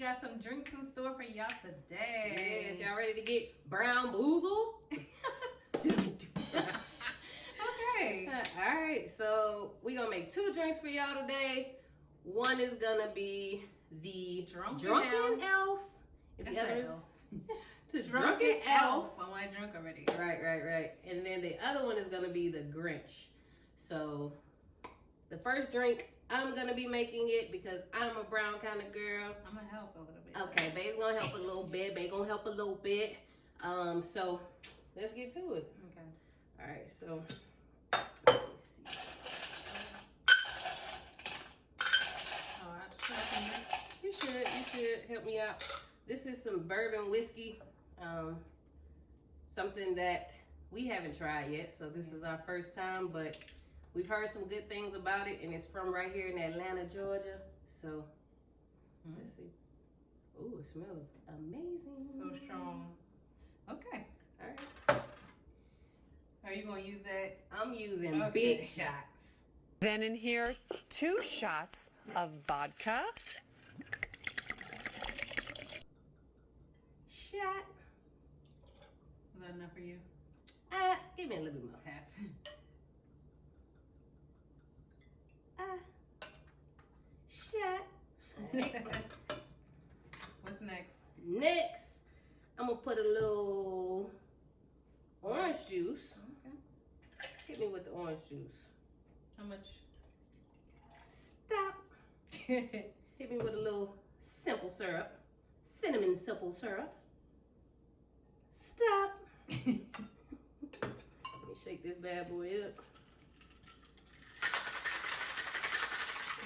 Got some drinks in store for y'all today. Yes, y'all ready to get Brown-Boozled? Okay. Alright, so we're gonna make 2 drinks for y'all today. One is gonna be the Drunken Elf. And the other is the Drunken Elf. I want drunk already. Right. And then the other one is gonna be the Grinch. So the first drink, I'm gonna be making it because I'm a brown kind of girl. I'm gonna help a little bit. Okay, Bae's gonna help a little bit. Bae gonna help a little bit. So let's get to it. Okay. All right, so you should help me out. This is some bourbon whiskey, something that we haven't tried yet. So this is our first time, but we've heard some good things about it, and it's from right here in Atlanta, Georgia. So let's see. Ooh, it smells amazing. So strong. Okay. All right. Are you gonna use that? I'm using big shots. Then in here, 2 shots of vodka. Shot. Is that enough for you? Give me a little bit more. Half. Shot. What's next? Next, I'm gonna put a little orange juice. Okay. Hit me with the orange juice. How much? Stop. Hit me with a little simple syrup. Cinnamon simple syrup. Stop. Let me shake this bad boy up.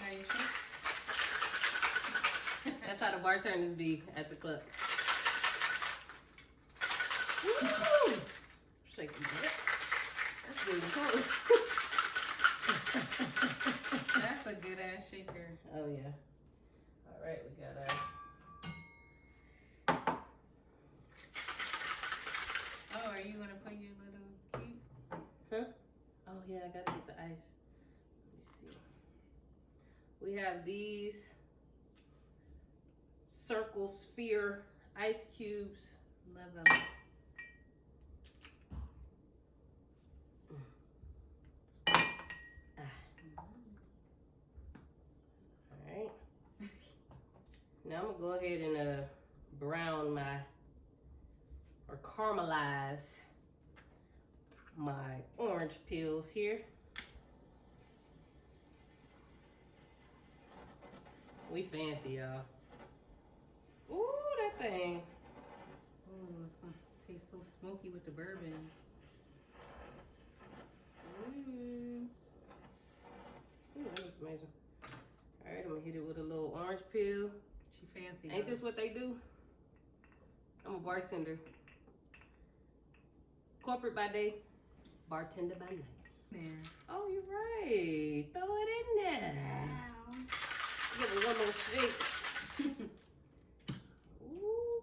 Now you shake. That's how the bartenders be at the club. Woo! Shake it. That's good. That's a good ass shaker. Oh yeah. All right, we got our. Oh, are you gonna put your little cube? Huh? Oh yeah, I gotta get the ice. Let me see. We have these circle sphere ice cubes. Love them. Alright. Now I'm gonna go ahead and brown my or caramelize my orange peels here. We fancy, y'all. Ooh, that thing. Oh, it's gonna taste so smoky with the bourbon. Ooh, that looks amazing. All right, I'm gonna hit it with a little orange peel. She fancy. Ain't this what they do? I'm a bartender. Corporate by day, bartender by night. There. Oh, you're right. Throw it in there. Wow. Give it one more shake. Ooh.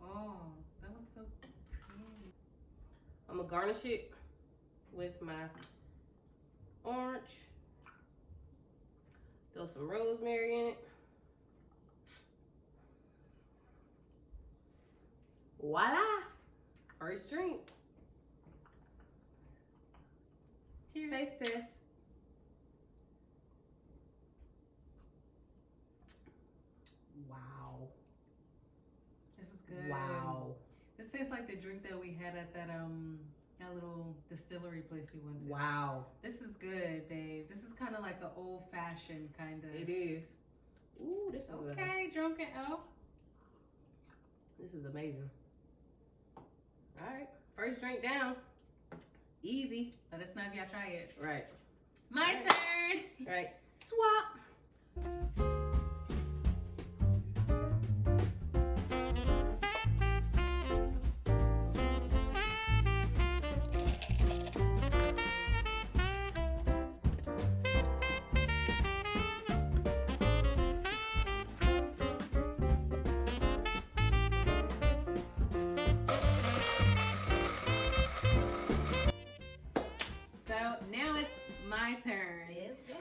Oh, that looks so pretty. I'm gonna garnish it with my orange. Throw some rosemary in it. Voila! First drink. Cheers. Taste test. Wow. This is good. good. Wow. This tastes like the drink that we had at that little distillery place we went to. Wow. This is good, babe. This is kind of like an old fashioned kind of. It is. Ooh, this is okay. Drunken Elf. This is amazing. All right, first drink down. Easy. Let us know if y'all try it. Right. My turn. Right. Swap. My turn. Let's go.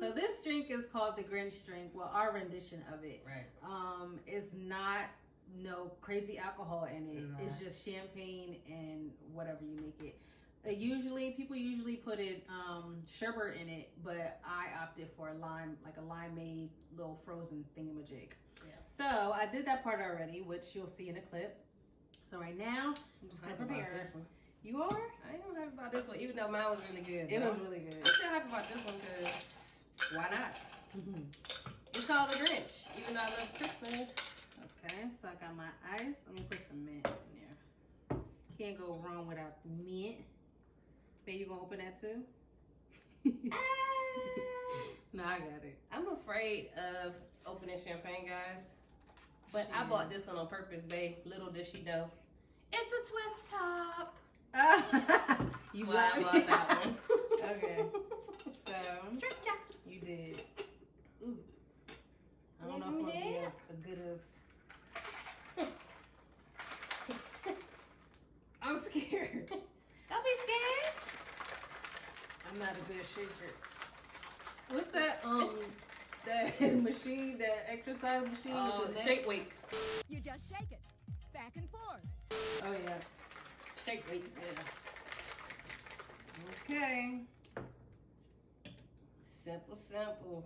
So this drink is called the Grinch drink. Well, our rendition of it. Right. It's not no crazy alcohol in it. Right. It's just champagne and whatever you make it. People usually put it sherbet in it, but I opted for a lime, like a limeade little frozen thingamajig. Yeah. So I did that part already, which you'll see in a clip. So right now I'm just gonna prepare this one. You are? I ain't happy about this one, even though mine was really good. It was really good. I'm still happy about this one because why not? It's called the Grinch, even though I love Christmas. Okay, so I got my ice. Let me put some mint in there. Can't go wrong without mint. Babe, you gonna open that too? No, I got it. I'm afraid of opening champagne, guys. But I bought this one on purpose, babe. Little did she know. It's a twist top. You That's why I bought that one. Okay. So you did. Ooh. I don't know if it'll be a good as. I'm scared. Don't be scared. I'm not a good shaker. What's that? That machine, that exercise machine. Oh, the shake weights. You just shake it back and forth. Oh yeah. Shake weights. Yeah. Okay. Simple.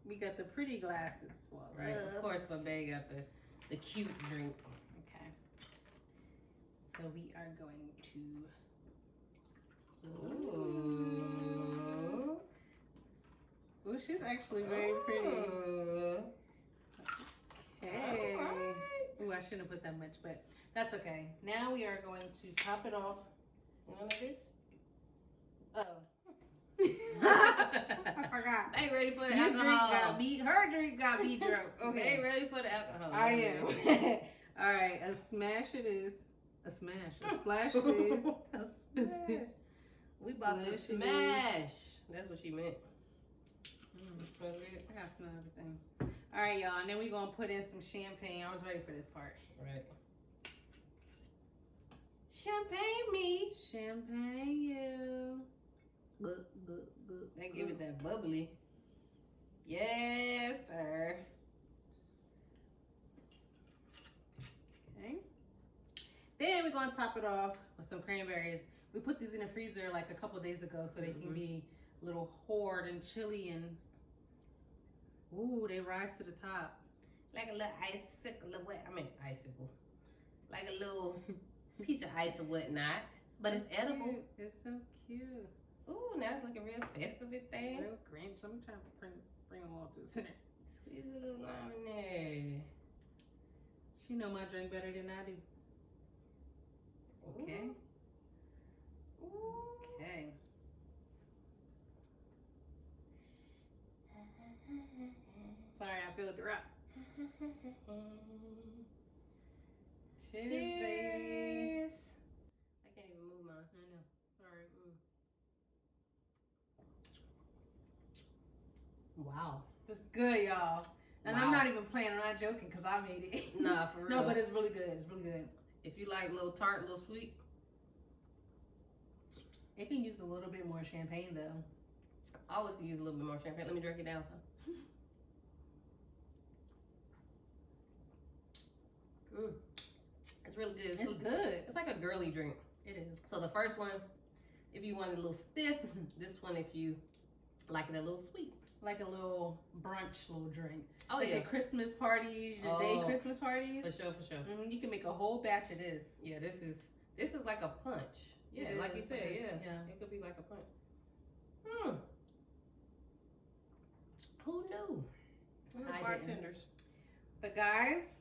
We got the pretty glasses. Well, Right. Of course, but babe got the cute drink. Okay. So we are going to. Ooh. Ooh, she's actually very pretty. Okay. Right. Ooh, I shouldn't have put that much, but that's okay. Now we are going to top it off. None of this? Oh. I forgot. I ain't ready for the Your alcohol. drink got me. Her drink got me drunk. I Okay. ain't ready for the alcohol. I am. All right. A smash it is. A smash. A splash it is. A smash. We about to Splash it smash. That's what she meant. I gotta smell everything. All right, y'all. And then we're gonna put in some champagne. I was ready for this part. Right. Champagne me. Champagne you. Good. They give it that bubbly. Yes, sir. Okay. Then we're gonna top it off with some cranberries. We put these in the freezer like a couple days ago so they can be a little hard and chilly and ooh, they rise to the top. Like a little icicle. Icicle. Like a little piece of ice or whatnot. But it's edible. Cute. It's so cute. Ooh, now it's looking real festive thing. Real Grinch. I'm trying to bring them all to the center. Squeeze a little lime in there. She know my drink better than I do. Okay. Ooh. Okay. Sorry, I feel the drop. Cheers, baby. I can't even move mine. I know. Sorry. Wow. It's good, y'all. And Wow. I'm not even playing. I'm not joking because I made it. Nah, for real. No, but it's really good. It's really good. If you like a little tart, a little sweet. It can use a little bit more champagne though. I always can use a little bit more champagne. Let me drink it down some. It's really good. It's good. It's like a girly drink. It is. So the first one, if you want it a little stiff. This one, if you like it a little sweet. like a little brunch little drink. Oh like yeah, your Christmas parties, your day Christmas parties. for sure. You can make a whole batch of this. Yeah, this is like a punch. Yeah, It like you is, said, yeah. it could be like a punch. Who knew? We're I bartenders. But guys,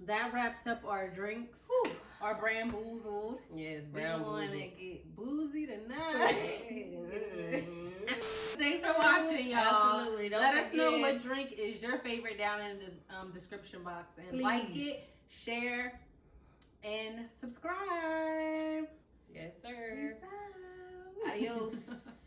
that wraps up our drinks. Whew. Our Brown-Boozled. Yes, We're going Brown-Boozled. to get boozy tonight. Mhm. Thanks for watching, y'all. Absolutely. Don't Let us know forget. what drink is your favorite down in the description box. And Please. like it, share, and subscribe. Yes, sir. Peace out. Adios.